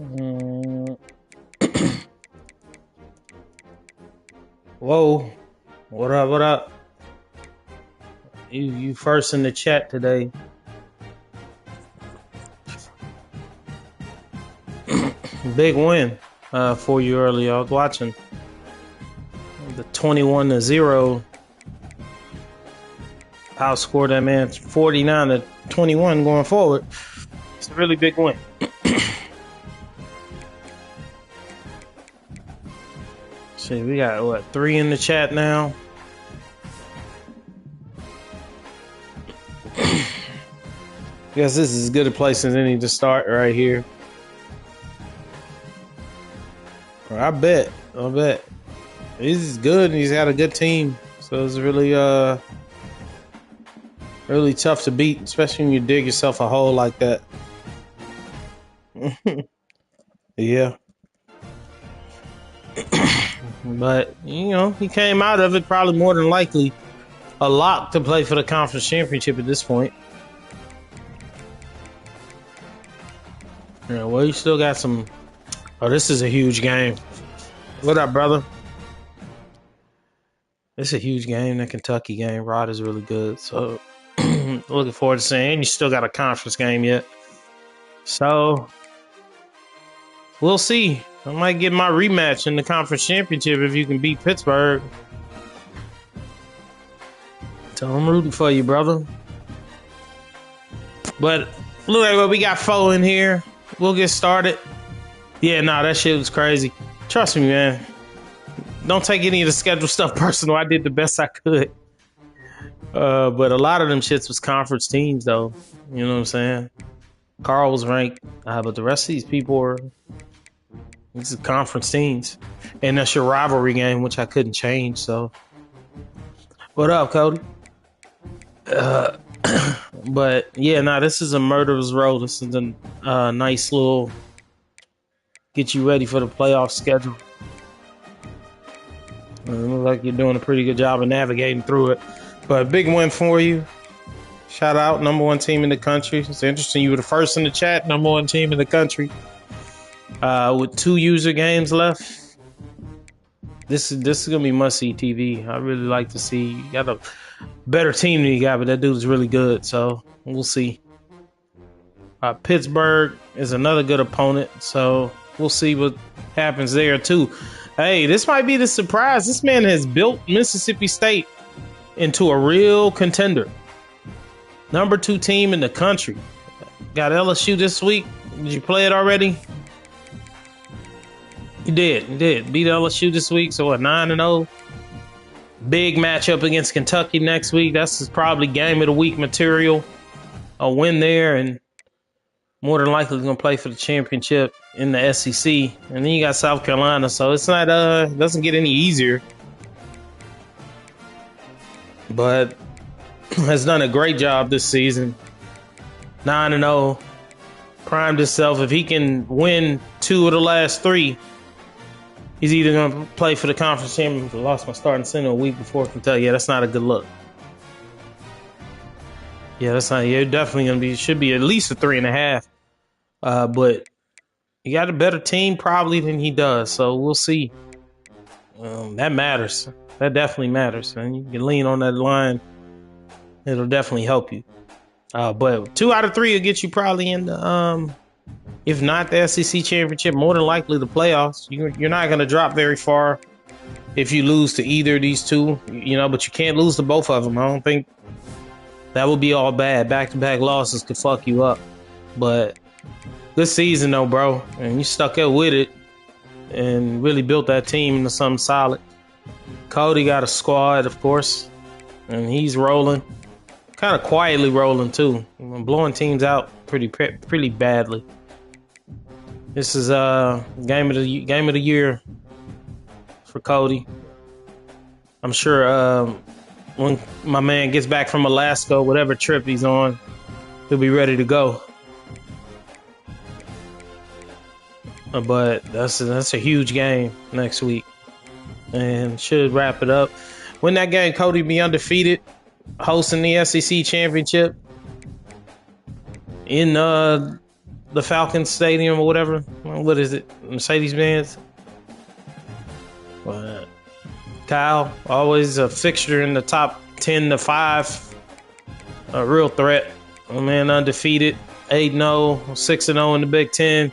Mm. Whoa, what up? What up? You first in the chat today. Big win for you earlier. I was watching the 21-0 outscored that man 49-21 going forward. It's a really big win. See, we got what, 3 in the chat now. Guess this is as good a place as any to start right here. I bet. He's good and he's got a good team. So it's really really tough to beat, especially when you dig yourself a hole like that. Yeah. But, you know, he came out of it probably more than likely a lock to play for the conference championship at this point. Yeah, well, you still got some... Oh, this is a huge game. What up, brother? It's a huge game, that Kentucky game. Rod is really good, so looking forward to seeing. And you still got a conference game yet. So, we'll see. I might get my rematch in the conference championship if you can beat Pittsburgh. So I'm rooting for you, brother. But look at what we got 4 in here. We'll get started. Yeah, nah, that shit was crazy. Trust me, man. Don't take any of the schedule stuff personal. I did the best I could. But a lot of them shits was conference teams, though. You know what I'm saying? Carl was ranked, but the rest of these people were... These are conference teams. And that's your rivalry game, which I couldn't change, so... What up, Cody? But, yeah, nah, this is a murderer's row. This is a nice little... Get you ready for the playoff schedule. It looks like you're doing a pretty good job of navigating through it. But big win for you. Shout out, number 1 team in the country. It's interesting. You were the first in the chat, number 1 team in the country. With 2 user games left. This is going to be must-see TV. I really like to see. You got a better team than you got, but that dude is really good. So we'll see. Pittsburgh is another good opponent. So we'll see what happens there, too. Hey, this might be the surprise. This man has built Mississippi State into a real contender. Number 2 team in the country. Got LSU this week. Did you play it already? You did. Beat LSU this week, so 9-0. Big matchup against Kentucky next week. That's probably game of the week material. A win there, and more than likely going to play for the championship in the SEC. And then you got South Carolina, so it's not doesn't get any easier. But has done a great job this season. 9-0. Primed himself. If he can win 2 of the last 3, he's either going to play for the conference championship. I lost my starting center a week before Kentucky. Yeah, that's not a good look. Yeah, that's not. You're definitely going to be. Should be at least a 3.5. But you got a better team probably than he does. So we'll see. That matters. That definitely matters. And you can lean on that line. It'll definitely help you. But 2 out of 3 will get you probably in the, if not the SEC championship, more than likely the playoffs. You're not going to drop very far if you lose to either of these 2, you know, but you can't lose to both of them. I don't think that would be all bad. Back-to-back losses could fuck you up. But good season, though, bro. And you stuck up with it and really built that team into something solid. Cody got a squad, of course, and he's rolling. Kind of quietly rolling, too. Blowing teams out pretty badly. This is game of the year for Cody. I'm sure when my man gets back from Alaska, whatever trip he's on, he'll be ready to go. But that's a huge game next week, and should wrap it up. Win that game, Cody be undefeated, hosting the SEC championship in the Falcons Stadium or whatever. What is it? Mercedes-Benz. But Kyle, always a fixture in the top 10 to 5. A real threat. Man, undefeated. 8-0, 6-0 in the Big Ten.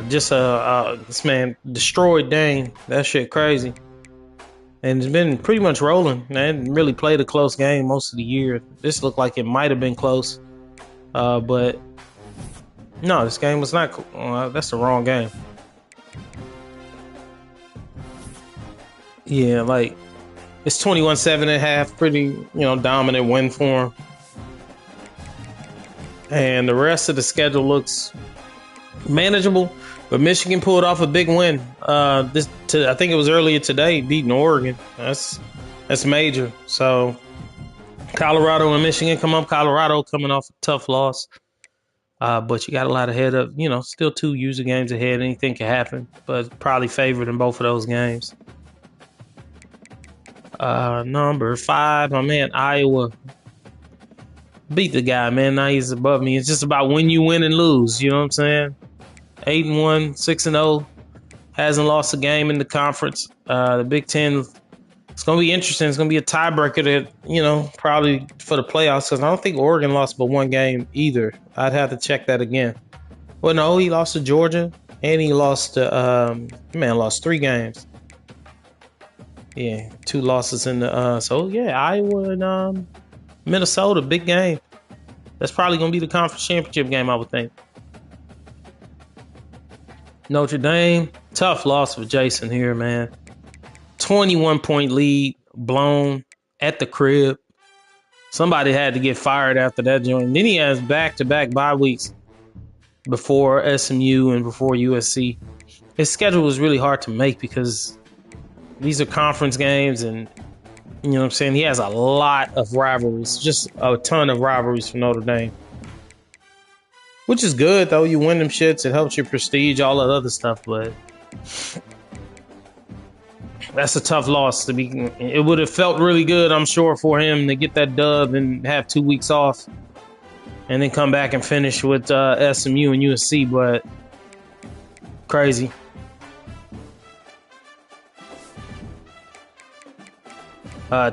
This man destroyed Dane. That shit crazy. And it's been pretty much rolling. They hadn't really played a close game most of the year. This looked like it might have been close. But no, this game was not. That's the wrong game. Yeah, like it's 21-7.5. Pretty, dominant win for him. And the rest of the schedule looks manageable. But Michigan pulled off a big win. I think it was earlier today, beating Oregon. That's major. So Colorado and Michigan come up. Colorado coming off a tough loss. But you got a lot ahead of, still 2 user games ahead. Anything can happen, but probably favored in both of those games. Number 5, my man, Iowa. Beat the guy, man. Now he's above me. It's just about when you win and lose. You know what I'm saying? 8-1, 6-0. Hasn't lost a game in the conference. The Big Ten, it's going to be interesting. It's going to be a tiebreaker that, probably for the playoffs, because I don't think Oregon lost but 1 game either. I'd have to check that again. Well, no, he lost to Georgia, and he lost to, lost 3 games. Yeah, 2 losses in the, Iowa and Minnesota, big game. That's probably going to be the conference championship game, I would think. Notre Dame, tough loss for Jason here, man. 21-point lead blown at the crib. Somebody had to get fired after that joint. And then he has back-to-back bye weeks before SMU and before USC. His schedule was really hard to make because these are conference games and, you know what I'm saying, he has a lot of rivalries, just a ton of rivalries for Notre Dame. Which is good, though. You win them shits. It helps your prestige, all that other stuff. But that's a tough loss to be. It would have felt really good, I'm sure, for him to get that dub and have 2 weeks off and then come back and finish with SMU and USC. But crazy.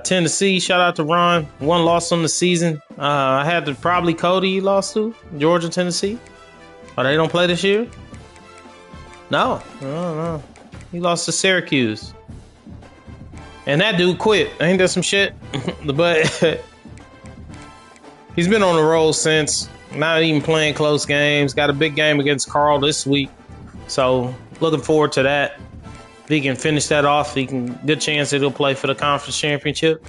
Tennessee, shout out to Ron. 1 loss on the season. I had to probably Cody he lost to. Georgia, Tennessee. Oh, they don't play this year? No. He lost to Syracuse. And that dude quit. Ain't that some shit? But he's been on the roll since. Not even playing close games. Got a big game against Carl this week. So looking forward to that. If he can finish that off, good chance that he'll play for the conference championship.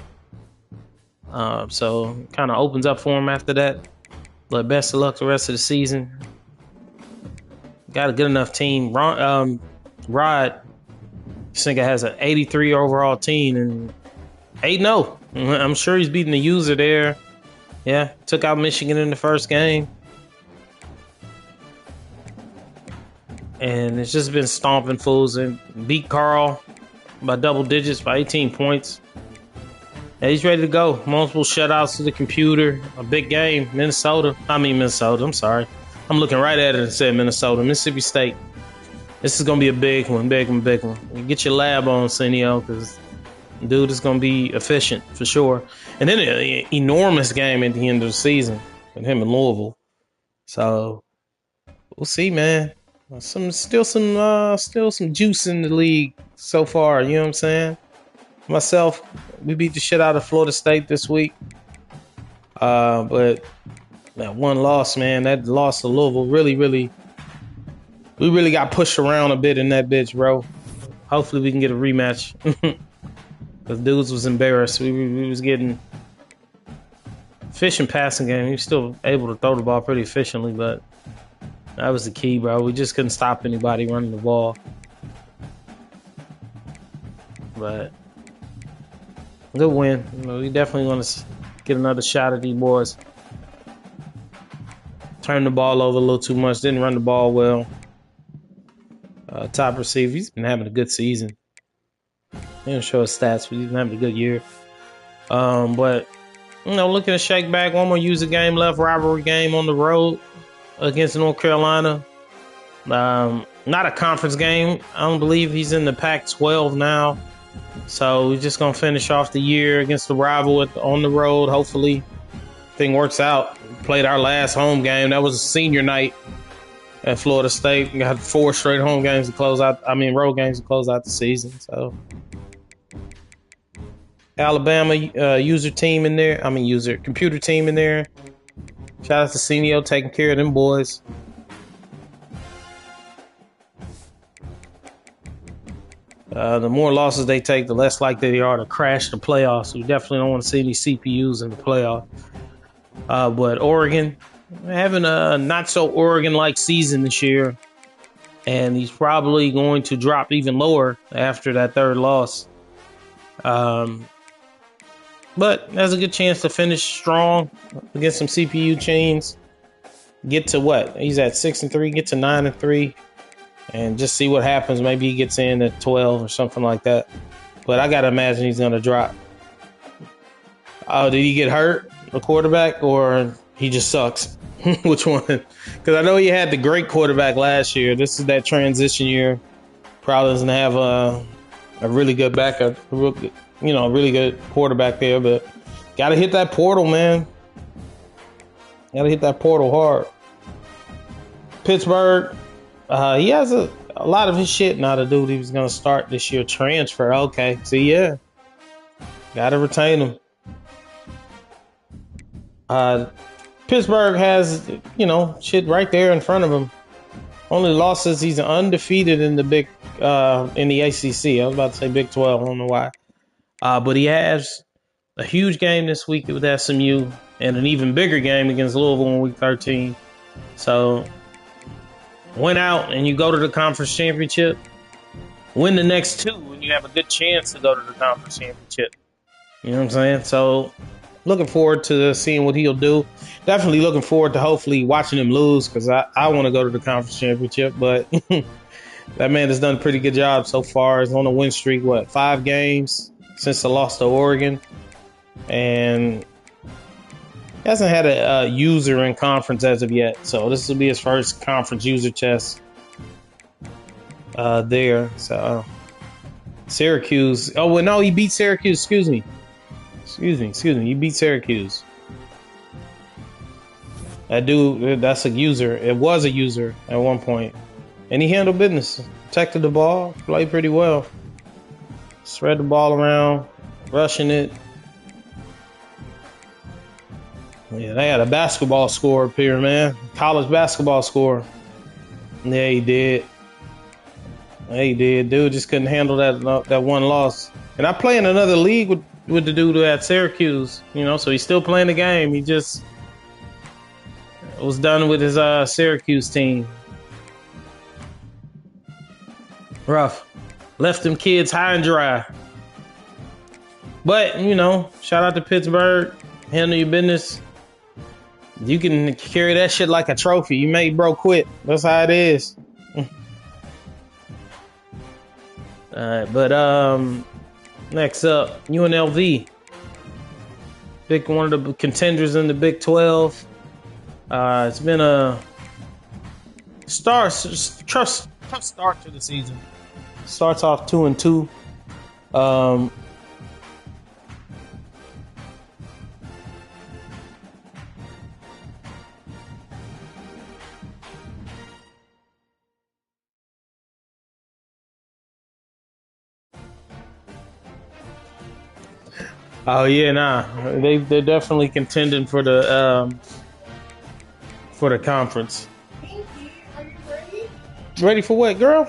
So kind of opens up for him after that. But best of luck the rest of the season. Got a good enough team. Rod, this nigga has an 83 overall team and 8-0. I'm sure he's beating the user there. Yeah, took out Michigan in the first game. And it's just been stomping fools and beat Carl by double digits, by 18 points. And he's ready to go. Multiple shutouts to the computer. A big game. Minnesota. I'm sorry. I'm looking right at it and said Minnesota. Mississippi State. This is going to be a big one. You get your lab on, Senio, because dude is going to be efficient for sure. And then an enormous game at the end of the season with him in Louisville. So we'll see, man. Still some juice in the league so far. You know what I'm saying? Myself, we beat the shit out of Florida State this week. But that 1 loss, man, that loss to Louisville we really got pushed around a bit in that bitch, bro. Hopefully we can get a rematch. Because dudes was embarrassed. We was getting efficient passing game. He was still able to throw the ball pretty efficiently, but that was the key, bro. We just couldn't stop anybody running the ball. But good win. We definitely want to get another shot at these boys. Turned the ball over a little too much. Didn't run the ball well. Top receiver. He's been having a good season. He didn't show his stats, but he's been having a good year. But looking to shake back. 1 more user game left. Rivalry game on the road. against North Carolina. Not a conference game. I don't believe he's in the Pac-12 now. So we're just going to finish off the year against the rival on the road. Hopefully, thing works out. We played our last home game. That was a senior night at Florida State. We got 4 straight home games to close out. Road games to close out the season. So Alabama computer team in there. Shout out to Senio taking care of them boys. The more losses they take, the less likely they are to crash the playoffs. We definitely don't want to see any CPUs in the playoff. But Oregon, having a not-so-Oregon-like season this year. And he's probably going to drop even lower after that third loss. But has a good chance to finish strong against some CPU chains. Get to what? He's at 6-3, get to 9-3. And just see what happens. Maybe he gets in at 12 or something like that. But I got to imagine he's going to drop. Oh, did he get hurt, the quarterback, or he just sucks? Which one? Because I know he had the great quarterback last year. This is that transition year. Probably doesn't have a really good backup, a really good quarterback there. But got to hit that portal, man. Got to hit that portal hard. Pittsburgh. He has a lot of his shit now. The dude he was going to start this year transfer. Okay. See, yeah. Got to retain him. Pittsburgh has, shit right there in front of him. Only losses, he's undefeated in the in the ACC. I was about to say Big 12. I don't know why. But he has a huge game this week with SMU and an even bigger game against Louisville in Week 13. So win out and you go to the conference championship. Win the next 2 and you have a good chance to go to the conference championship. You know what I'm saying? So looking forward to seeing what he'll do. Definitely looking forward to hopefully watching him lose because I want to go to the conference championship. But that man has done a pretty good job so far. He's on a win streak, 5 games since the loss to Oregon. And hasn't had a user in conference as of yet. So this will be his first conference user test there. So Syracuse. Oh, well, no, he beat Syracuse. Excuse me. He beat Syracuse. That dude, that's a user. It was a user at one point. And he handled business. Protected the ball. Played pretty well. Spread the ball around. Rushing it. Yeah, they had a basketball score up here, man. College basketball score. Yeah, he did. Dude just couldn't handle that one loss. And I play in another league with the dude at Syracuse, so he's still playing the game. He just was done with his Syracuse team. Rough. Left them kids high and dry. But, shout out to Pittsburgh. Handle your business. You can carry that shit like a trophy. You made bro quit. That's how it is. But next up, UNLV. One of the contenders in the Big 12. It's been a tough start to the season. Starts off 2-2. Oh yeah, nah. They're definitely contending for the conference. Thank you. Are you ready? Ready for what, girl?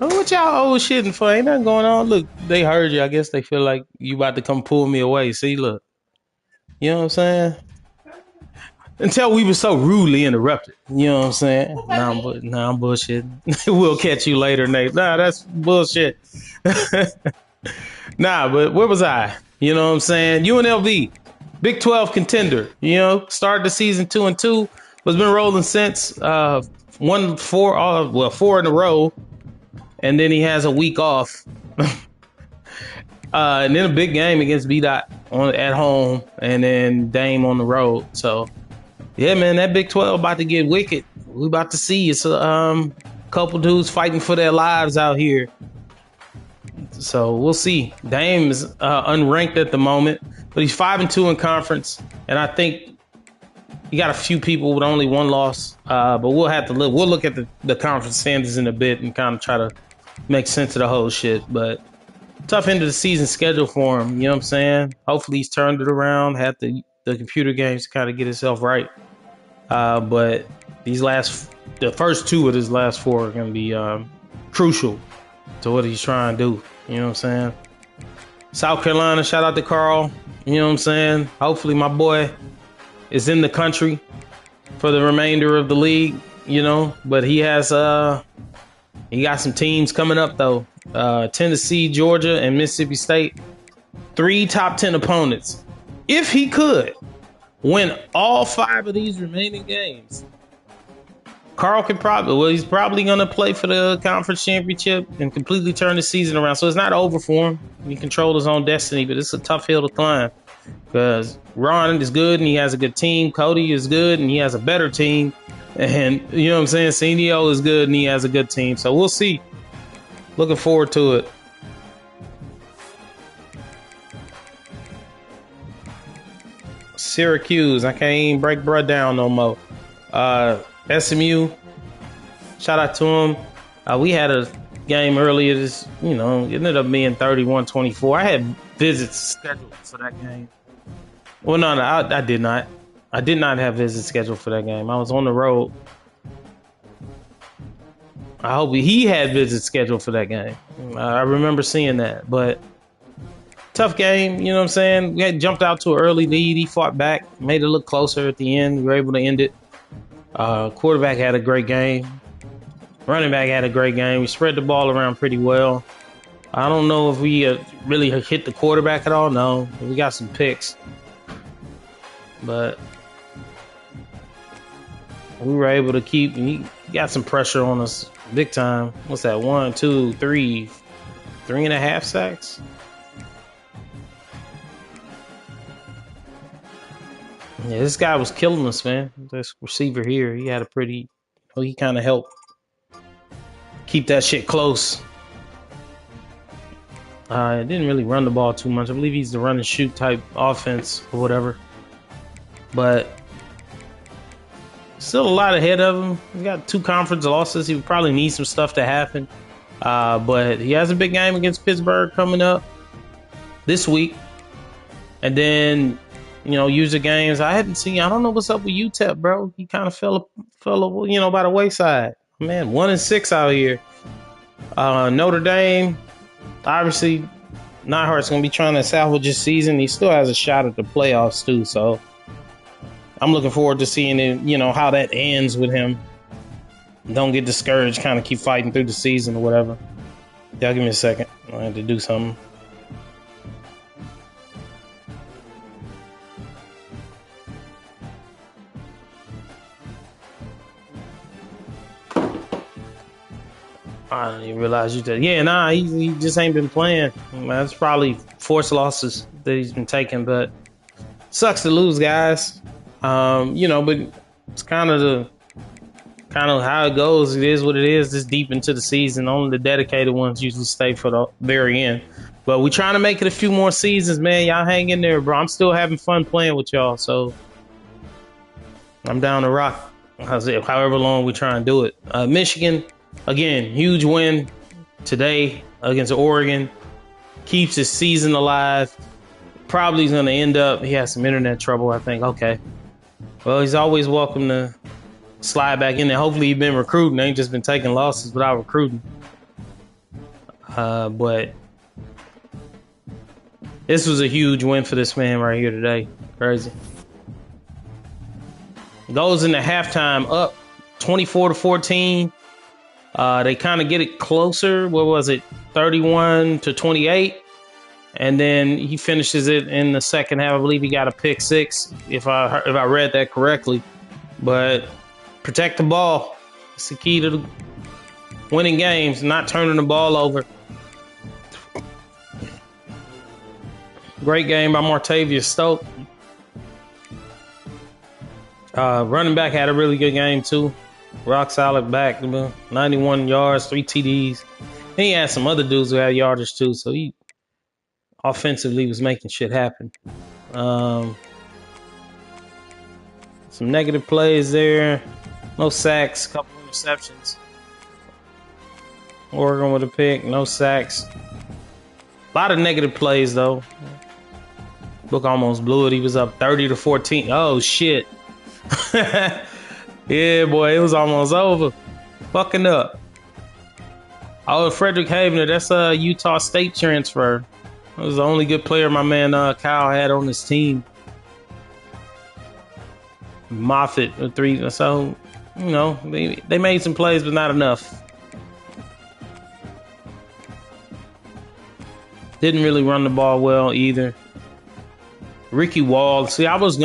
Oh, what y'all old shitting for? Ain't nothing going on. Look, they heard you. I guess they feel like you about to come pull me away. See, look. You know what I'm saying? Until we were so rudely interrupted. You know what I'm saying? Nah, I'm bullshitting. We'll catch you later, Nate. Nah, that's bullshit. Nah, but where was I? You know what I'm saying? UNLV, Big 12 contender. You know, started the season 2-2, was been rolling since. Won four in a row, and then he has a week off. And then a big game against B Dot at home, and then Dame on the road. So yeah, man, that Big 12 about to get wicked. We about to see it's a couple dudes fighting for their lives out here. So we'll see. Dame is unranked at the moment, but he's 5-2 in conference, and I think you got a few people with only one loss. But we'll have to look. We'll look at the conference standings in a bit and kind of try to make sense of the whole shit. But tough end of the season schedule for him. You know what I'm saying? Hopefully he's turned it around. Had the computer games to kind of get himself right. But the first two of his last four are going to be crucial to what he's trying to do. You know what I'm saying? South Carolina, shout out to Carl. You know what I'm saying? Hopefully my boy is in the country for the remainder of the league, you know, but he got some teams coming up though. Tennessee, Georgia, and Mississippi State. 3 top 10 opponents. If he could win all 5 of these remaining games, Carl could he's probably going to play for the conference championship and completely turn the season around. So it's not over for him. He controls his own destiny, but it's a tough hill to climb because Ron is good and he has a good team. Cody is good and he has a better team. And you know what I'm saying? Senio is good and he has a good team. So we'll see. Looking forward to it. Syracuse, I can't even break bruh down no more. SMU, shout out to him. We had a game earlier this, it ended up being 31-24. I had visits scheduled for that game. Well, no, I did not. I did not have visits scheduled for that game. I was on the road. I hope he had visits scheduled for that game. I remember seeing that, but tough game, you know what I'm saying? We had jumped out to an early lead. He fought back, made it look closer at the end. We were able to end it. Quarterback had a great game. Running back had a great game. We spread the ball around pretty well. I don't know if we really hit the quarterback at all. No, we got some picks. But we were able to keep, he got some pressure on us big time. What's that? 1, 2, 3, 3.5 sacks? Yeah, this guy was killing us, man. This receiver here, he had he kind of helped keep that shit close. Didn't really run the ball too much. I believe he's the run and shoot type offense or whatever. But still a lot ahead of him. He got 2 conference losses. He would probably need some stuff to happen. But he has a big game against Pittsburgh coming up this week. And then, user games. I don't know what's up with UTEP, bro. He kind of fell, by the wayside. Man, 1-6 out here. Notre Dame, obviously, Nyhart's going to be trying to salvage his season. He still has a shot at the playoffs, too. So I'm looking forward to seeing it, how that ends with him. Don't get discouraged, kind of keep fighting through the season or whatever. Y'all give me a second. I had to do something. I didn't even realize you did. Yeah, nah, he just ain't been playing. That's probably forced losses that he's been taking, but sucks to lose, guys. But it's kind of how it goes. It is what it is. This deep into the season, only the dedicated ones usually stay for the very end. But we're trying to make it a few more seasons, man. Y'all hang in there, bro. I'm still having fun playing with y'all, so I'm down to rock. However long we try and do it. Michigan. Again, huge win today against Oregon. Keeps his season alive. Probably going to end up, he has some internet trouble, I think. Okay. Well, he's always welcome to slide back in there. Hopefully he's been recruiting. Ain't just been taking losses without recruiting. But this was a huge win for this man right here today. Crazy. Goes into halftime up 24-14. They kind of get it closer. What was it? 31-28. And then he finishes it in the second half. I believe he got a pick six, if I read that correctly. But protect the ball. It's the key to winning games, not turning the ball over. Great game by Martavius Stoke. Running back had a really good game too. Rock solid back, 91 yards, 3 TDs. And he had some other dudes who had yardage too, so he offensively was making shit happen. Some negative plays there. No sacks, couple interceptions. Oregon with a pick, no sacks. A lot of negative plays though. Book almost blew it. He was up 30-14. Oh shit. Yeah, boy, it was almost over. Fucking up. Oh, Frederick Havener, that's a Utah State transfer. That was the only good player my man Kyle had on his team. Moffitt, 3. So, you know, they made some plays, but not enough. Didn't really run the ball well either. Ricky Wall. See, I was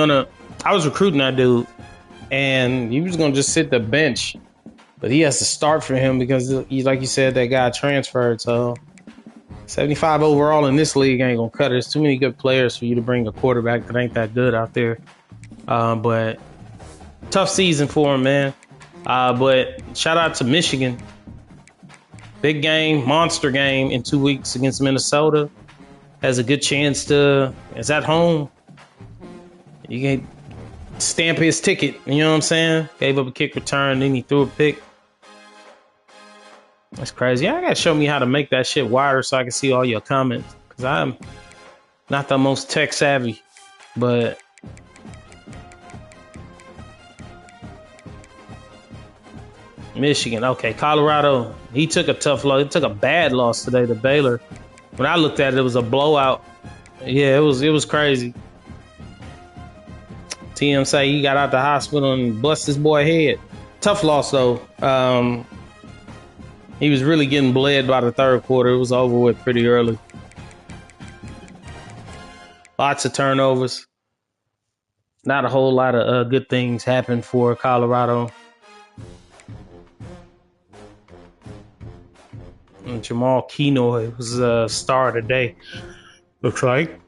recruiting that dude, and he was gonna just sit the bench, but he has to start for him because, like you said, that guy transferred. So 75 overall in this league ain't gonna cut it. There's too many good players for you to bring a quarterback that ain't that good out there. But tough season for him, man. But shout out to Michigan. Big game, monster game in 2 weeks against Minnesota. Has a good chance to, is at home. You can stamp his ticket, you know what I'm saying? Gave up a kick return, then he threw a pick. That's crazy. I gotta show me how to make that shit wider so I can see all your comments. Because I'm not the most tech savvy, but Michigan. Okay, Colorado. He took a tough loss. He took a bad loss today to Baylor. When I looked at it, it was a blowout. Yeah, it was crazy. TM say he got out the hospital and bust his boy head. Tough loss though. He was really getting bled by the third quarter. It was over with pretty early. Lots of turnovers. Not a whole lot of good things happened for Colorado. And Jamal Kenoy was a star today. Looks like.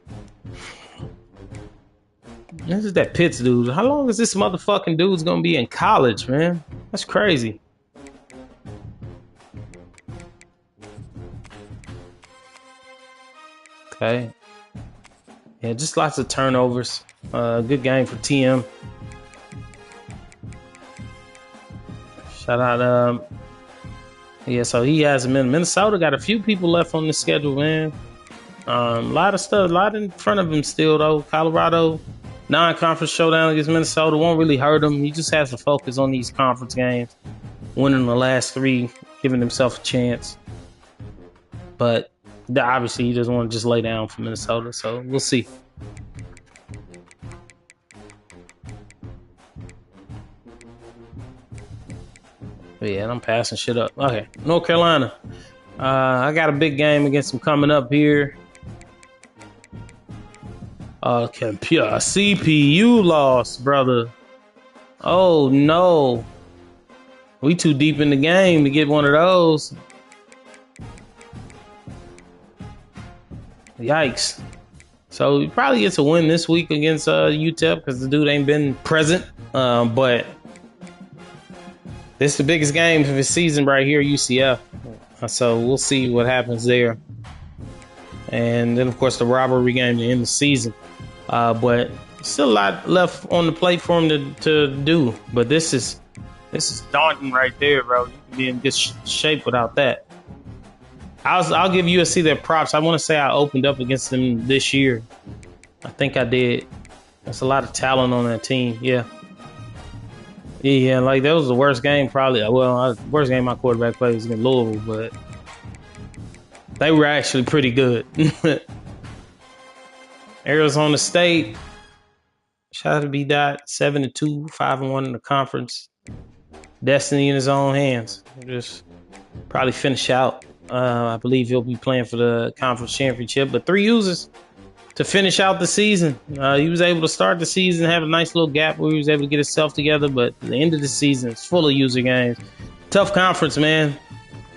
This is that Pitts dude. How long is this motherfucking dude's gonna be in college, man? That's crazy. Okay. Yeah, just lots of turnovers. Good game for TM. Shout out. Yeah, so he has him in. Minnesota got a few people left on the schedule, man. A lot of stuff, a lot in front of him still, though. Colorado, non-conference showdown against Minnesota won't really hurt him. He just has to focus on these conference games, winning the last 3, giving himself a chance. But obviously, he doesn't want to just lay down for Minnesota, so we'll see. But yeah, I'm passing shit up. Okay, North Carolina. I got a big game against them coming up here. CPU lost, brother. Oh no. We too deep in the game to get one of those. Yikes. So he probably gets a win this week against UTEP because the dude ain't been present. But this is the biggest game of his season right here, UCF. So we'll see what happens there. And then, of course, the rivalry game to end the season. But still a lot left on the plate for him to do. But this is daunting right there, bro. You can be in good shape without that. I'll give USC their props. I want to say I opened up against them this year. I think I did. That's a lot of talent on that team. Yeah. Yeah, like that was the worst game probably. Well, worst game my quarterback played was against Louisville, but They were actually pretty good. Arizona State, shout out to B. Dot, 7-2, 5-1 in the conference. Destiny in his own hands. Just probably finish out. I believe he'll be playing for the conference championship. But 3 users to finish out the season. He was able to start the season, have a nice little gap where he was able to get himself together. But the end of the season is full of user games. Tough conference, man.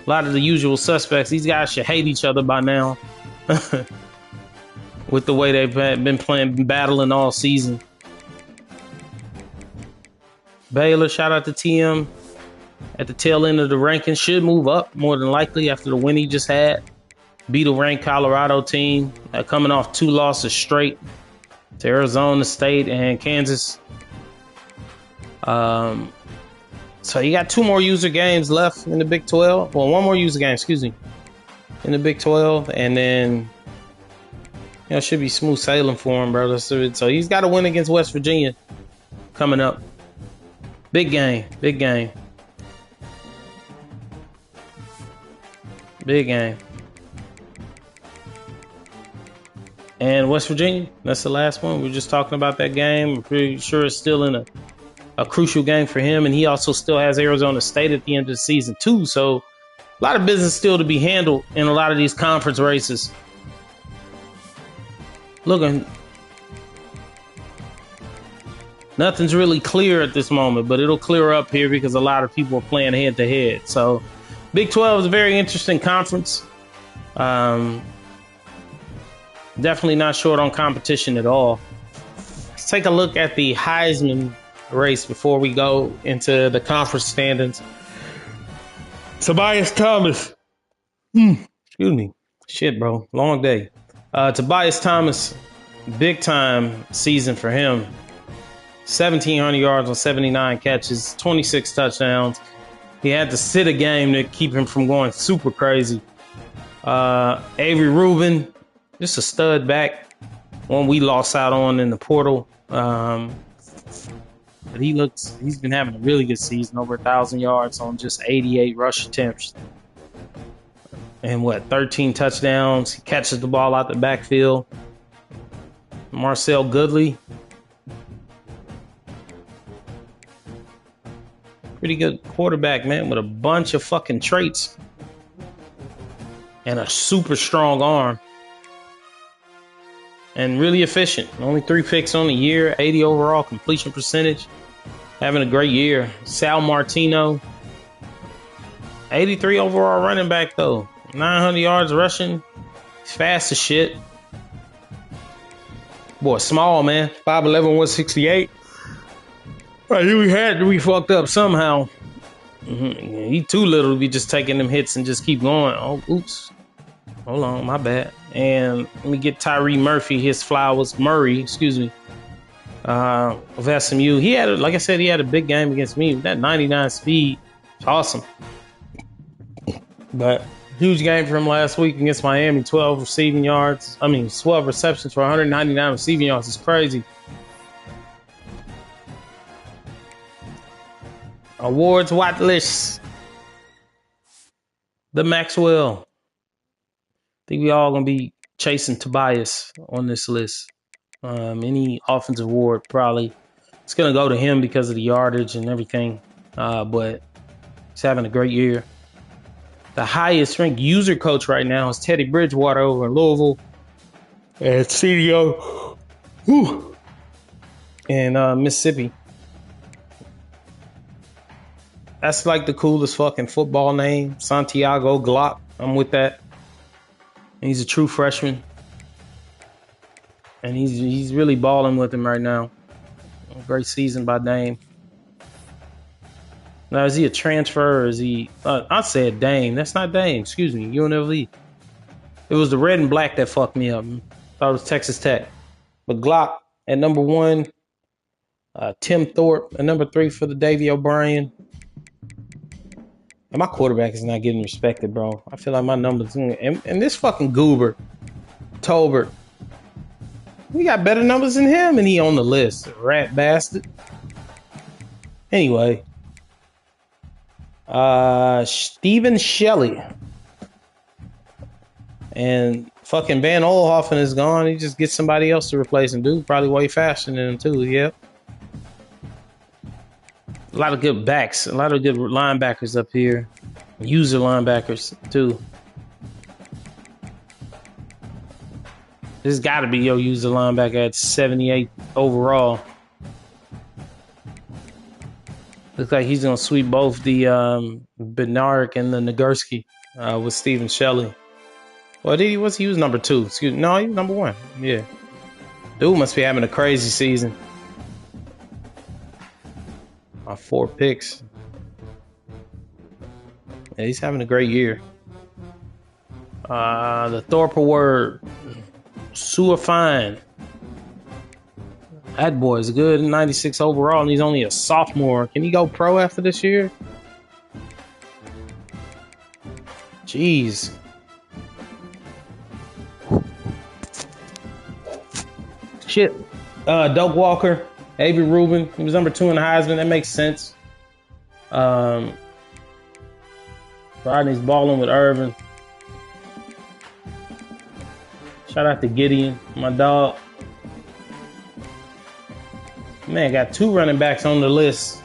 A lot of the usual suspects. These guys should hate each other by now. With the way they've been playing, battling all season. Baylor, shout out to TM. At the tail end of the rankings, should move up more than likely after the win he just had. Beat a ranked Colorado team, coming off 2 losses straight to Arizona State and Kansas. So you got 2 more user games left in the Big 12. Well, 1 more user game, excuse me, in the Big 12, and then it should be smooth sailing for him, bro. So he's got to win against West Virginia coming up. Big game, big game, big game. And West Virginia, that's the last one. We were just talking about that game. I'm pretty sure it's still in a crucial game for him. And he also still has Arizona State at the end of the season, too. So a lot of business still to be handled in a lot of these conference races. Looking, nothing's really clear at this moment, but it'll clear up here because a lot of people are playing head to head. So Big 12 is a very interesting conference. Definitely not short on competition at all. Let's take a look at the Heisman race before we go into the conference standings. Tobias Thomas. Excuse me. Shit, bro. Long day. Tobias Thomas, big time season for him. 1,700 yards on 79 catches, 26 touchdowns. He had to sit a game to keep him from going super crazy. Avery Rubin, just a stud back. One we lost out on in the portal. But he's been having a really good season, over 1,000 yards on just 88 rush attempts. And 13 touchdowns. He catches the ball out the backfield. Marcel Goodley. Pretty good quarterback, man, with a bunch of fucking traits. And a super strong arm. And really efficient. Only 3 picks on the year. 80 overall completion percentage. Having a great year. Sal Martino. 83 overall running back, though. 900 yards rushing. He's fast as shit. Boy, small, man. 5'11", 168. I knew he had to be fucked up somehow. He too little to be just taking them hits and just keep going. Oh, oops. Hold on, my bad. And let me get Tyree Murphy his flowers. Murray, excuse me. Of SMU. He had, like I said, he had a big game against me. That 99 speed. It's awesome. But huge game for him last week against Miami. 12 receiving yards. 12 receptions for 199 receiving yards. It's crazy. Awards watch list. The Maxwell. I think we all gonna be chasing Tobias on this list. Any offensive award probably it's gonna go to him because of the yardage and everything. But he's having a great year. The highest ranked user coach right now is Teddy Bridgewater over in Louisville. And CDO in Mississippi. That's like the coolest fucking football name. Santiago Glock. I'm with that. He's a true freshman. And he's really balling with him right now. A great season by Dame. Now, is he a transfer or is he... I said Dame. That's not Dame. Excuse me. UNLV. It was the red and black that fucked me up. Thought it was Texas Tech. But Glock at number 1. Tim Thorpe at number 3 for the Davy O'Brien. And my quarterback is not getting respected, bro. I feel like my numbers... And this fucking goober, Tolbert, we got better numbers than him, and he on the list. Rat bastard. Anyway. Stephen Shelley. And fucking Van Olhoffen is gone. He just gets somebody else to replace him. Dude, probably way faster than him too. Yep. A lot of good backs. A lot of good linebackers up here. User linebackers too. This got to be your user linebacker at 78 overall. Looks like he's gonna sweep both the Bednarik and the Nagurski with Stephen Shelley. Well, did he? He was number 2? Excuse me. No, he was number 1. Yeah. Dude must be having a crazy season. 4 picks. Yeah, he's having a great year. The Thorpe Award. Suafine. That boy is good. 96 overall, and he's only a sophomore. Can he go pro after this year? Jeez. Shit. Doak Walker, Avery Rubin. He was number 2 in the Heisman. That makes sense. Rodney's balling with Irvin. Shout out to Gideon, my dog. Man, got 2 running backs on the list.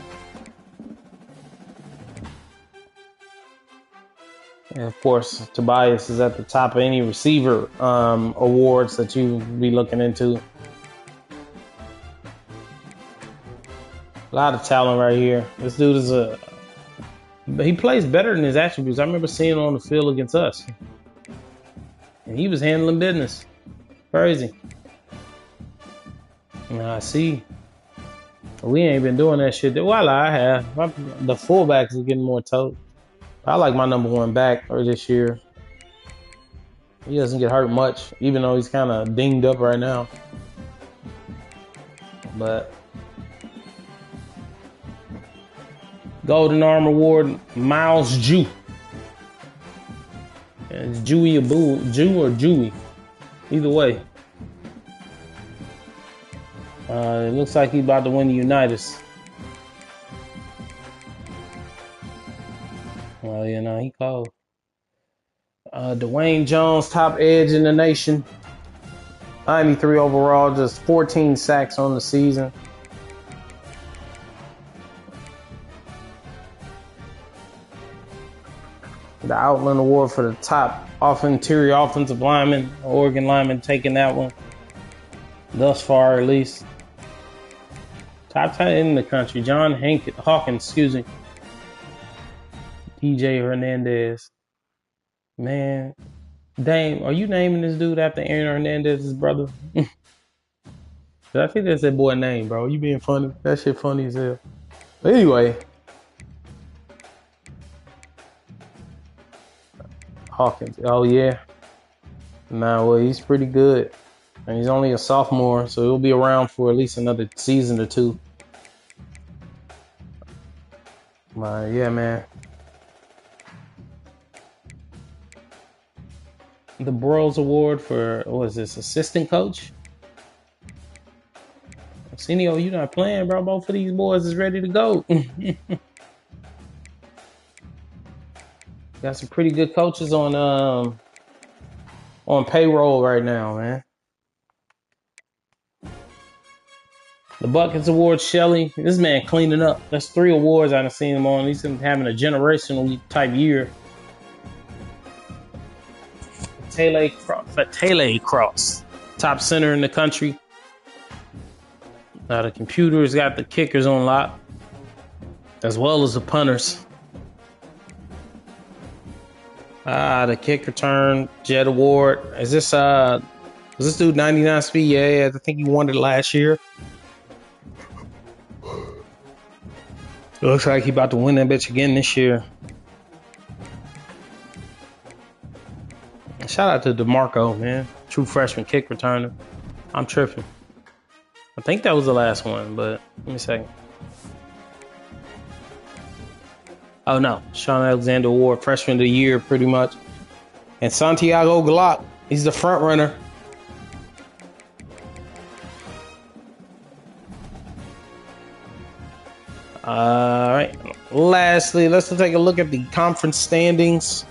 And of course, Tobias is at the top of any receiver awards that you be looking into. A lot of talent right here. This dude is he plays better than his attributes. I remember seeing him on the field against us. And he was handling business. Crazy. Now I see. We ain't been doing that shit. Well, I have. The fullbacks are getting more tote. I like my number 1 back this year. He doesn't get hurt much, even though he's kind of dinged up right now. But Golden Arm Award, Miles Jew. It's Jewy Jew or Jewy. Either way. It looks like he's about to win the Unitas. Well, you know, he called. Dwayne Jones, top edge in the nation. 93 overall, just 14 sacks on the season. The Outland Award for the top interior offensive lineman, Oregon lineman taking that one. Thus far, at least. Top tight end in the country, John Hawkins, excuse me. DJ Hernandez. Man, Dame, are you naming this dude after Aaron Hernandez's brother? I think that's that boy name, bro. You being funny? That shit funny as hell. But anyway. Hawkins. Oh, yeah. Nah, well, he's pretty good. And he's only a sophomore, so he'll be around for at least another season or 2. Yeah, man. The Burroughs Award for, what is this, assistant coach? Arsenio, you not playing, bro. Both of these boys is ready to go. Got some pretty good coaches on payroll right now, man. The Buckets Award, Shelley. This man cleaning up. That's 3 awards I've seen him on. He's having a generational type year. Fatale Cross. Top center in the country. The computer's got the kickers on lock. As well as the punters. The kick return, Jet Award. Is this was this dude 99 speed? Yeah, I think he won it last year. It looks like he about to win that bitch again this year. Shout out to DeMarco, man. True freshman kick returner. I'm tripping. I think that was the last one, but let me a second. Oh no, Sean Alexander Award, freshman of the year, pretty much. And Santiago Glock, he's the front runner. All right. Lastly, let's take a look at the conference standings.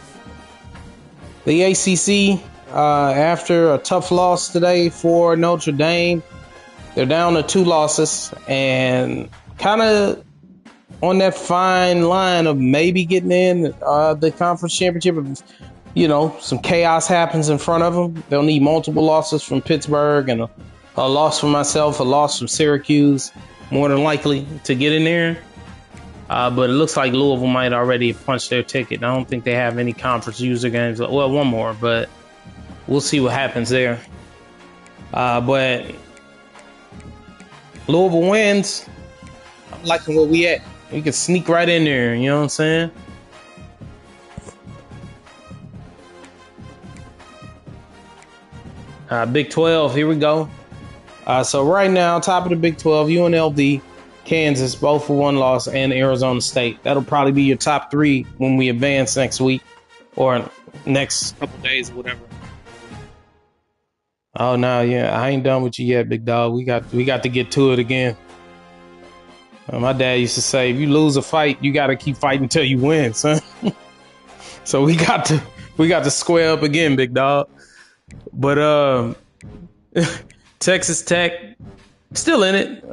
The ACC, after a tough loss today for Notre Dame. They're down to 2 losses and kind of on that fine line of maybe getting in the conference championship. You know, some chaos happens in front of them. They'll need multiple losses from Pittsburgh and a loss from myself, a loss from Syracuse, more than likely to get in there. But it looks like Louisville might already have punched their ticket. I don't think they have any conference user games. Well, one more, but we'll see what happens there. But Louisville wins. I'm liking where we at. We can sneak right in there. You know what I'm saying? Big 12, here we go. So right now, top of the Big 12, UNLV, Kansas, both for 1 loss, and Arizona State. That'll probably be your top 3 when we advance next week or next couple days or whatever. Oh no, yeah, I ain't done with you yet, big dog. We got to get to it again. My dad used to say, if you lose a fight, you got to keep fighting until you win, son. So we got to square up again, big dog. But Texas Tech still in it.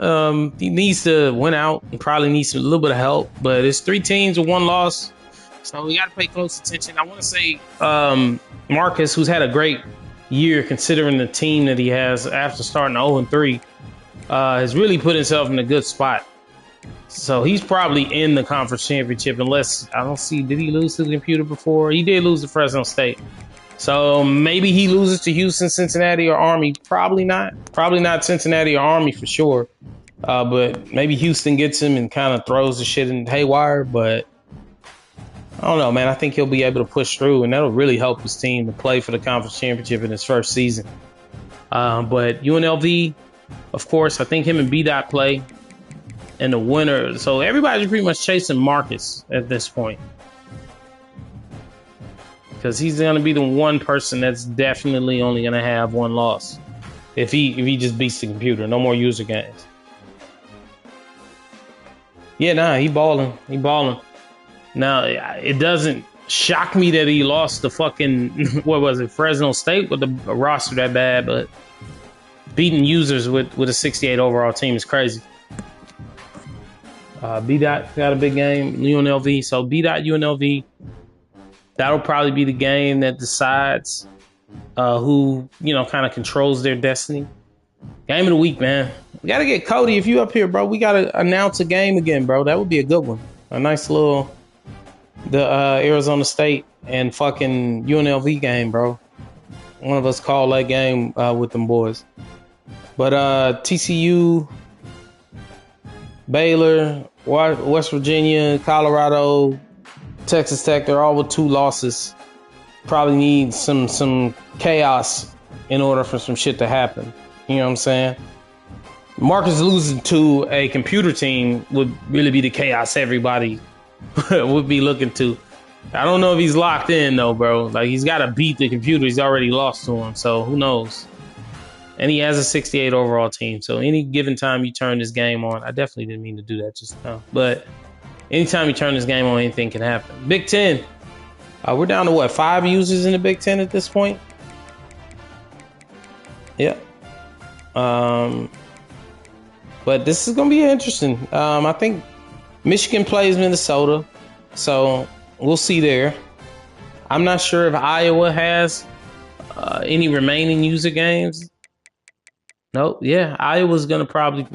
He needs to win out and probably needs a little bit of help. But it's 3 teams with 1 loss, so we got to pay close attention. I want to say Marcus, who's had a great year considering the team that he has after starting 0-3, has really put himself in a good spot. So he's probably in the conference championship unless I don't see. Did he lose to the computer before? He did lose to Fresno State. So maybe he loses to Houston, Cincinnati, or Army. Probably not. Probably not Cincinnati or Army for sure. But maybe Houston gets him and kind of throws the shit in haywire. But I don't know, man. I think he'll be able to push through, and that'll really help his team to play for the conference championship in his first season. But UNLV, of course, I think him and B-Dot play. And the winner. So everybody's pretty much chasing Marcus at this point. Because he's going to be the one person that's definitely only going to have 1 loss. If he just beats the computer. No more user games. Yeah, nah, he balling. He balling. Now, it doesn't shock me that he lost the fucking, what was it, Fresno State with a roster that bad. But beating users with a 68 overall team is crazy. B-Dot got a big game, UNLV. So B-Dot, UNLV, that'll probably be the game that decides who, kind of controls their destiny. Game of the week, man. We got to get Cody. If you up here, bro, we got to announce a game again, bro. That would be a good one. A nice little, the Arizona State and fucking UNLV game, bro. One of us call that game with them boys. But TCU, Baylor, West Virginia, Colorado, Texas Tech, they're all with 2 losses. Probably need some chaos in order for some shit to happen. You know what I'm saying? Marcus losing to a computer team would really be the chaos everybody would be looking to. I don't know if he's locked in, though, bro. Like, he's got to beat the computer. He's already lost to him, so who knows? And he has a 68 overall team. So any given time you turn this game on, I definitely didn't mean to do that just now. But anytime you turn this game on, anything can happen. Big 10. We're down to what, 5 users in the Big 10 at this point? Yeah. But this is going to be interesting. I think Michigan plays Minnesota. So we'll see there. I'm not sure if Iowa has any remaining user games. Nope. Yeah, Iowa's gonna probably.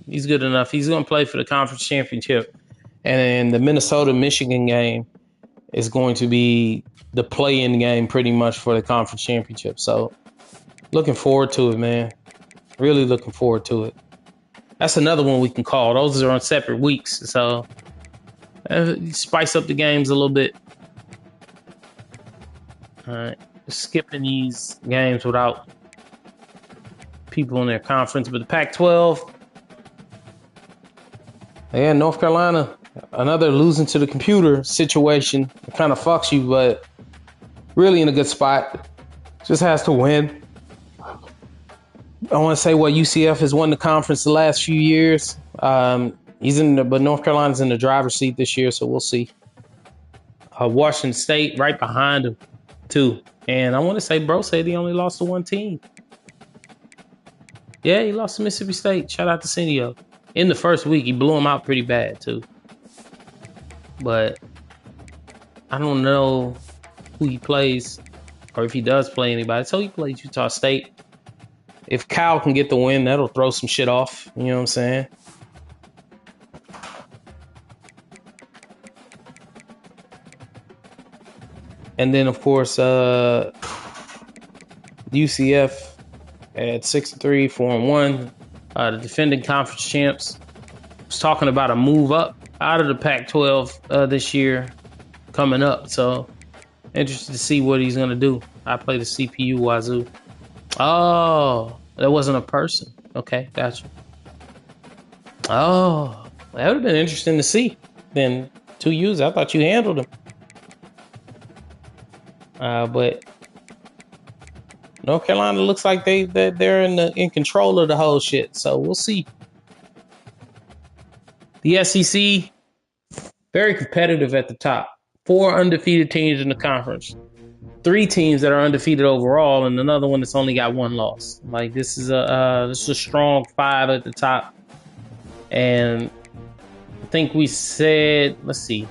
He's good enough. He's gonna play for the conference championship, and then the Minnesota-Michigan game is going to be the play-in game, pretty much for the conference championship. So, looking forward to it, man. Really looking forward to it. That's another one we can call. Those are on separate weeks, so spice up the games a little bit. All right, skipping these games without people in their conference, but the Pac-12, yeah, North Carolina, another losing to the computer situation. It kind of fucks you, but really in a good spot. Just has to win. I want to say UCF has won the conference the last few years. But North Carolina's in the driver's seat this year, so we'll see. Washington State right behind them, too. And I want to say, bro said he only lost to one team. Yeah, he lost to Mississippi State. Shout out to Cindio. In the first week, he blew him out pretty bad, too. But I don't know who he plays or if he does play anybody. So he plays Utah State. If Cal can get the win, that'll throw some shit off. You know what I'm saying? And then, of course, UCF at 6-3, 4-1. The defending conference champs was talking about a move up out of the Pac-12 this year coming up. So interested to see what he's going to do. I play the CPU Wazoo. Oh, that wasn't a person. Okay, gotcha. Oh, that would have been interesting to see. Then 2 U's, I thought you handled him. But North Carolina looks like they're in control of the whole shit. So we'll see. The SEC, very competitive at the top. 4 undefeated teams in the conference. 3 teams that are undefeated overall, and another one that's only got 1 loss. Like this is a strong 5 at the top. And I think we said, let's see,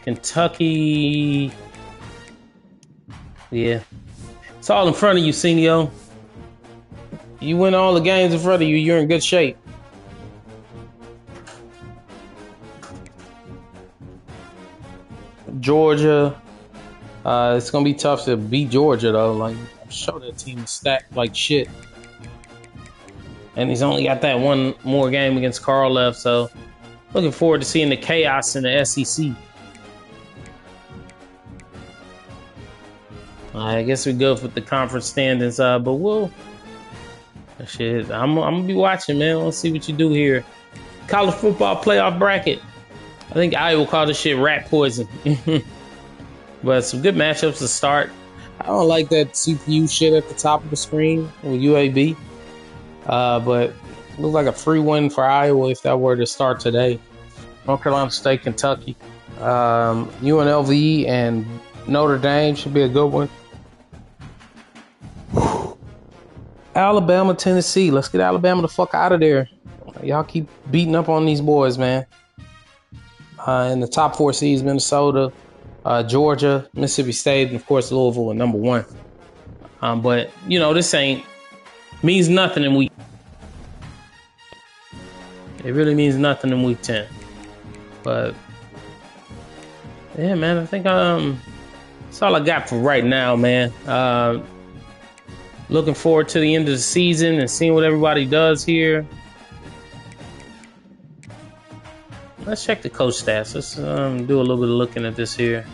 Kentucky. Yeah, it's all in front of you, Senio. You win all the games in front of you, you're in good shape. Georgia. It's gonna be tough to beat Georgia though. Like I'm sure that team is stacked like shit. And he's only got that 1 more game against Carl left, so looking forward to seeing the chaos in the SEC. I guess we go with the conference standings, but we'll shit. I'm gonna be watching, man. Let's see what you do here. College football playoff bracket. I think Iowa called this shit rat poison. But some good matchups to start. I don't like that CPU shit at the top of the screen with UAB. But it looks like a free win for Iowa if that were to start today. North Carolina State, Kentucky. UNLV and Notre Dame should be a good one. Alabama, Tennessee. Let's get Alabama the fuck out of there. Y'all keep beating up on these boys, man. In the top 4 seeds, Minnesota, Georgia, Mississippi State, and of course Louisville at number 1. But you know, this means nothing in week. It really means nothing in week 10. But yeah, man, I think that's all I got for right now, man. Looking forward to the end of the season and seeing what everybody does here. Let's check the coach stats. Let's do a little bit of looking at this here.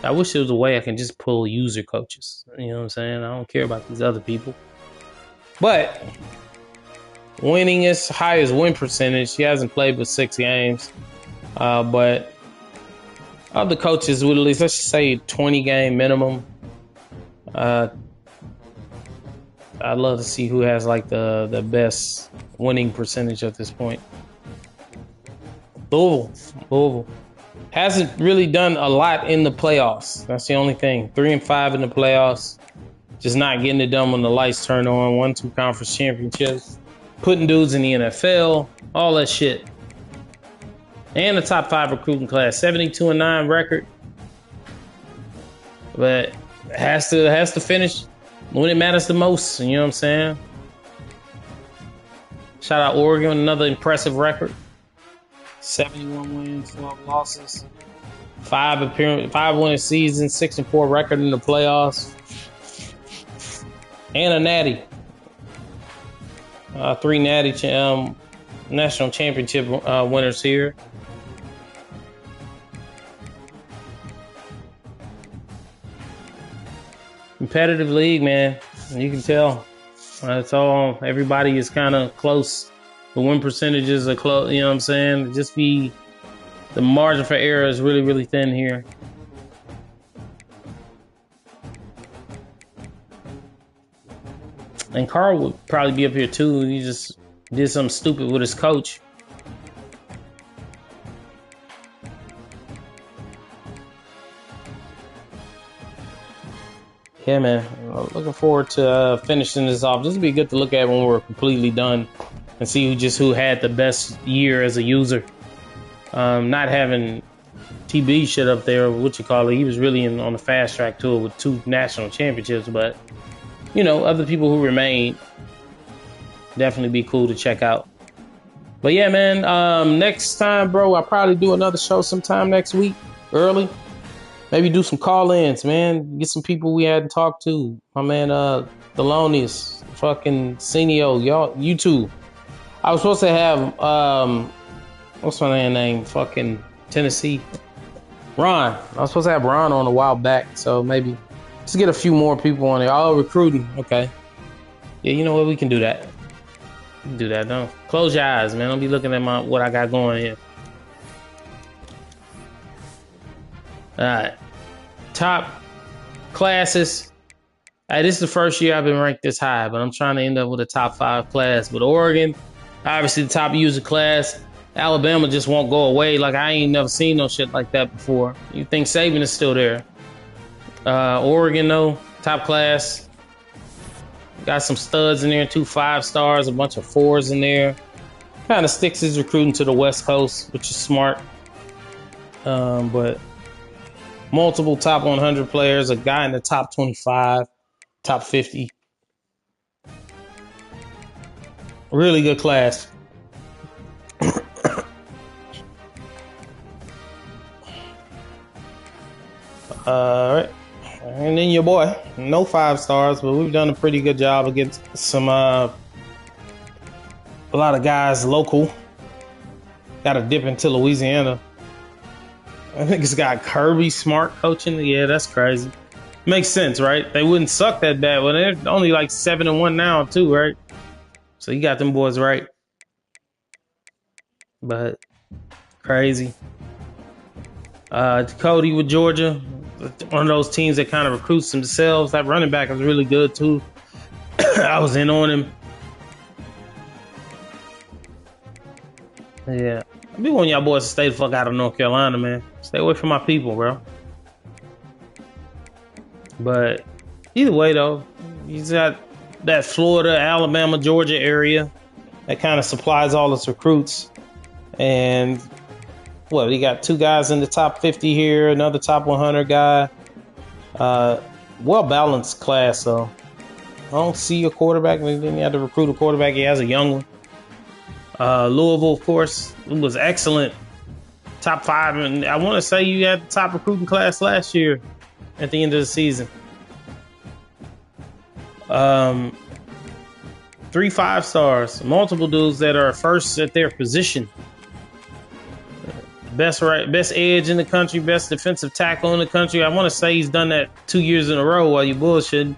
I wish there was a way I can just pull user coaches. You know what I'm saying? I don't care about these other people. But winningest, highest win percentage. He hasn't played but 6 games. But other coaches would at least, let's just say 20 game minimum. I'd love to see who has like the best winning percentage at this point. Louisville hasn't really done a lot in the playoffs. That's the only thing. 3-5 in the playoffs. Just not getting it done when the lights turn on. 1-2 conference championships. Putting dudes in the NFL. All that shit. And the top 5 recruiting class. 72-9 record. But it has to finish when it matters the most. You know what I'm saying? Shout out Oregon, another impressive record. 71 wins, 12 losses. 5 winning seasons, 6-4 record in the playoffs. And a natty. 3 natty national championship winners here. Competitive league, man. You can tell. It's all, everybody is kind of close. The win percentages are close, you know what I'm saying? The margin for error is really, really thin here. And Carl would probably be up here too. He just did something stupid with his coach. Yeah, man. Looking forward to finishing this off. This will be good to look at when we're completely done and see who had the best year as a user. Not having TB shit up there, what you call it. He was really on the fast track to it with 2 national championships, but you know, other people who remain definitely be cool to check out. But yeah, man, next time, bro, I'll probably do another show sometime next week, early. Maybe do some call-ins, man. Get some people we hadn't talked to. My man, Thelonious, fucking Senio, y'all, you two. I was supposed to have, what's my man name? Fucking Tennessee. Ron. I was supposed to have Ron on a while back, so maybe just get a few more people on there. Oh, recruiting. Okay. Yeah, you know what? We can do that. Do that. Don't close your eyes, man. Don't be looking at what I got going here. All right. Top classes. This is the first year I've been ranked this high, but I'm trying to end up with a top 5 class. But Oregon, obviously the top user class. Alabama just won't go away. Like, I ain't never seen no shit like that before. You think Saban is still there? Oregon, though, top class. Got some studs in there, 2 5-stars, a bunch of 4s in there. Kind of sticks his recruiting to the West Coast, which is smart. But multiple top 100 players, a guy in the top 25, top 50. Really good class. All right. And then your boy, no 5-stars, but we've done a pretty good job against some a lot of guys local. Got to dip into Louisiana. I think it's got Kirby Smart coaching. Yeah, that's crazy. Makes sense, right? They wouldn't suck that bad. Well, they're only like 7-1 now, too, right? So you got them boys right. But crazy. Cody with Georgia, one of those teams that kind of recruits themselves. That running back is really good too. I was in on him. Yeah, I be wanting y'all boys to stay the fuck out of North Carolina, man. Stay away from my people, bro. But either way, though, he's got that Florida, Alabama, Georgia area that kind of supplies all its recruits. And what, he got 2 guys in the top 50 here, another top 100 guy. Well-balanced class, so I don't see a quarterback. Then you had to recruit a quarterback. He has a young one. Louisville, of course, was excellent. Top 5, and I want to say you had the top recruiting class last year at the end of the season. 3 5-stars, multiple dudes that are first at their position. Best edge in the country, best defensive tackle in the country. I want to say he's done that 2 years in a row while you bullshit.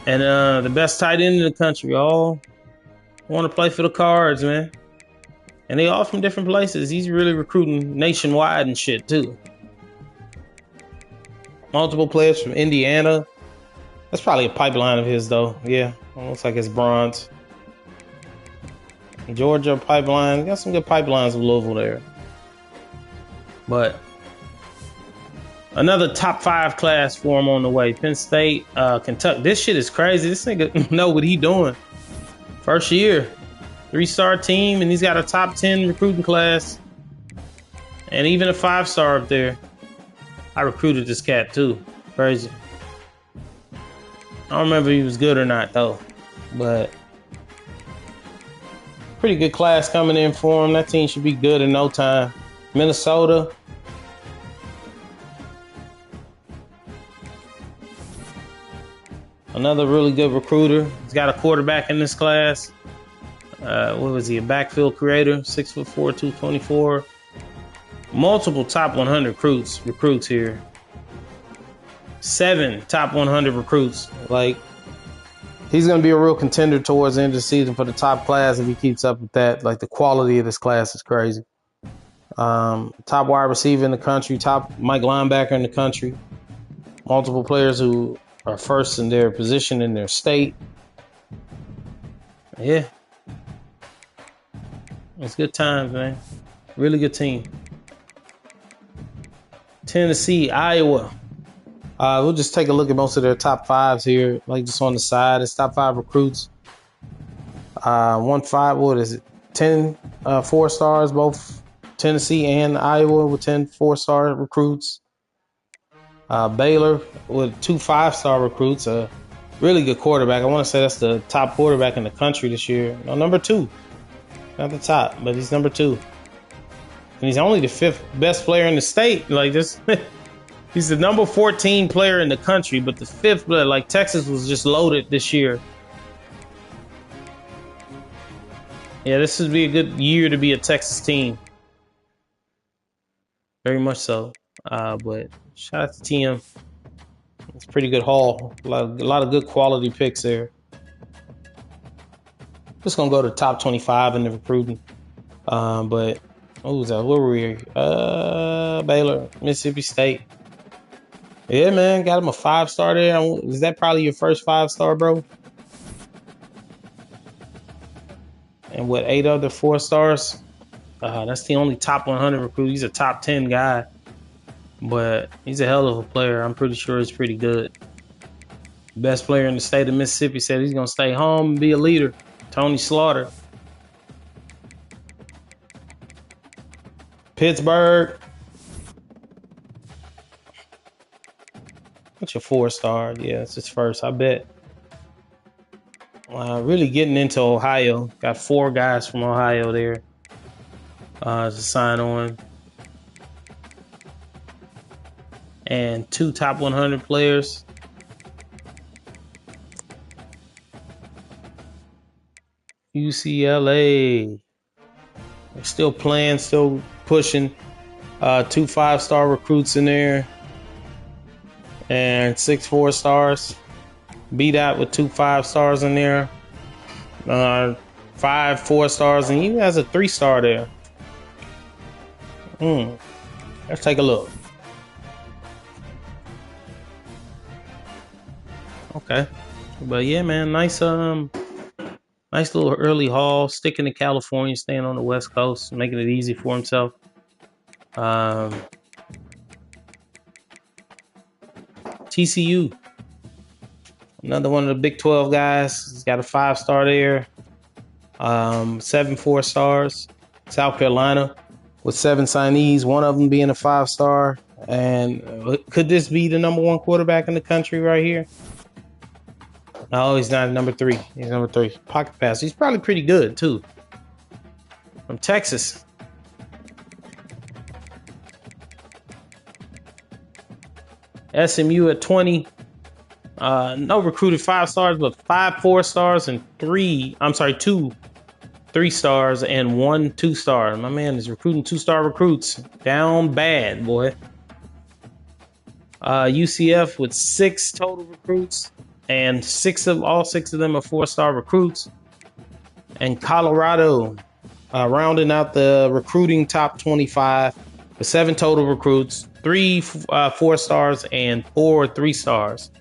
And the best tight end in the country. All want to play for the Cards, man. And they all from different places. He's really recruiting nationwide and shit too. Multiple players from Indiana. That's probably a pipeline of his though. Yeah, looks like it's bronze. Georgia pipeline. Got some good pipelines of Louisville there. But another top 5 class for him on the way. Penn State, Kentucky. This shit is crazy. This nigga know what he doing. First year, 3-star team, and he's got a top 10 recruiting class, and even a 5-star up there. I recruited this cat too. Crazy. I don't remember if he was good or not though, but pretty good class coming in for him. That team should be good in no time. Minnesota. Another really good recruiter. He's got a quarterback in this class. What was he? A backfield creator, 6'4", 224. Multiple top 100 recruits here. 7 top 100 recruits. Like, he's going to be a real contender towards the end of the season for the top class if he keeps up with that. Like, the quality of this class is crazy. Top wide receiver in the country, top Mike linebacker in the country. Multiple players who are first in their position in their state. Yeah. It's good times, man. Really good team. Tennessee, Iowa. We'll just take a look at most of their top fives here, like just on the side. It's top 5 recruits. 1-5, what is it? 10 4-stars, both Tennessee and Iowa with 10 4-star recruits. Baylor with 2 5-star recruits. A really good quarterback. I want to say that's the top quarterback in the country this year. No, number 2. Not the top, but he's number 2. And he's only the 5th best player in the state. Like this, he's the number 14 player in the country, but the 5th. Like Texas was just loaded this year. Yeah, this would be a good year to be a Texas team. Very much so. But shout out to TM. It's a pretty good haul. A lot of good quality picks there. Just gonna go to top 25 in the recruiting. But what was that? Where were we? Baylor, Mississippi State. Yeah, man, got him a 5-star there. Is that probably your first 5-star, bro? And what, 8 other 4-stars? That's the only top 100 recruit. He's a top 10 guy, but he's a hell of a player. I'm pretty sure he's pretty good. Best player in the state of Mississippi said he's gonna stay home and be a leader. Tony Slaughter. Pittsburgh. What's your 4-star? Yeah, it's his first, I bet. Really getting into Ohio. Got 4 guys from Ohio there to sign on. And 2 top 100 players. UCLA. They're still playing, still pushing. 2 5-star recruits in there. And 6 4-stars. B-Dot with 2 5-stars in there. 5 4-stars, and he has a 3-star there. Let's take a look. Okay. But yeah, man, nice little early haul, sticking to California, staying on the West Coast, making it easy for himself. TCU, another one of the Big 12 guys. He's got a 5-star there. 7 4-stars. South Carolina with 7 signees, one of them being a 5-star. And could this be the number 1 quarterback in the country right here? No, he's not. Number 3. He's number 3. Pocket pass. He's probably pretty good too. From Texas. SMU at 20. No recruited 5-stars, but 5 4-stars and 2 3-stars and 1 2-star. My man is recruiting 2-star recruits. Down bad, boy. UCF with 6 total recruits, and all six of them are 4-star recruits. And Colorado rounding out the recruiting top 25 with 7 total recruits, 3 4-stars and 4 3-stars.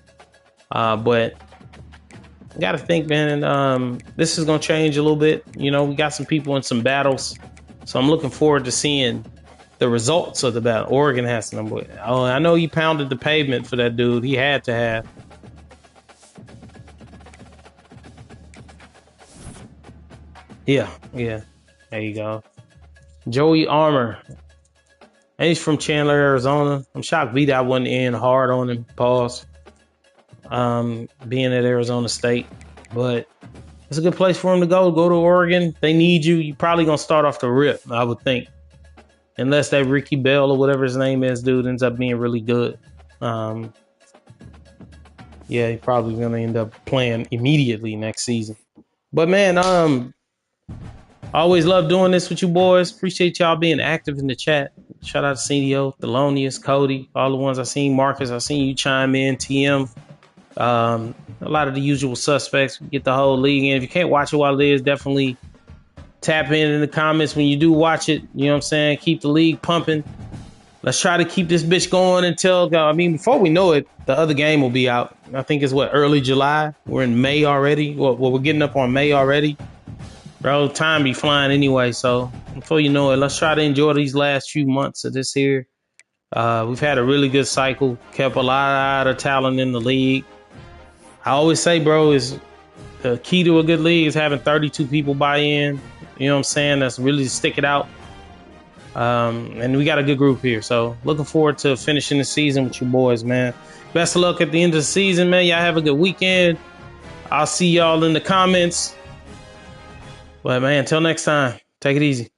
But I got to think, man, this is going to change a little bit. You know, we got some people in some battles, so I'm looking forward to seeing the results of the battle. Oregon has some. Oh, I know he pounded the pavement for that dude. He had to have. Yeah. There you go. Joey Armour. And he's from Chandler, Arizona. I'm shocked B-Dot wasn't in hard on him. Pause. Being at Arizona State. But it's a good place for him to go. Go to Oregon. They need you. You're probably going to start off the rip, I would think. Unless that Ricky Bell or whatever his name is, dude, ends up being really good. Yeah, he's probably going to end up playing immediately next season. But, man, I always love doing this with you boys. Appreciate y'all being active in the chat. Shout out to CDO, Thelonious, Cody, all the ones I seen. Marcus, I seen you chime in. TM. A lot of the usual suspects. Get the whole league in. If you can't watch it while it is, definitely tap in the comments when you do watch it. You know what I'm saying? Keep the league pumping. Let's try to keep this bitch going until, before we know it, the other game will be out. I think it's early July. We're in May already. Well, we're getting up on May already. Bro, time be flying anyway. So before you know it, let's try to enjoy these last few months of this here We've had a really good cycle, kept a lot of talent in the league. I always say, bro, is the key to a good league is having 32 people buy in. You know what I'm saying? That's really stick it out. And we got a good group here. So looking forward to finishing the season with you boys, man. Best of luck at the end of the season, man. Y'all have a good weekend. I'll see y'all in the comments. But, man, until next time, take it easy.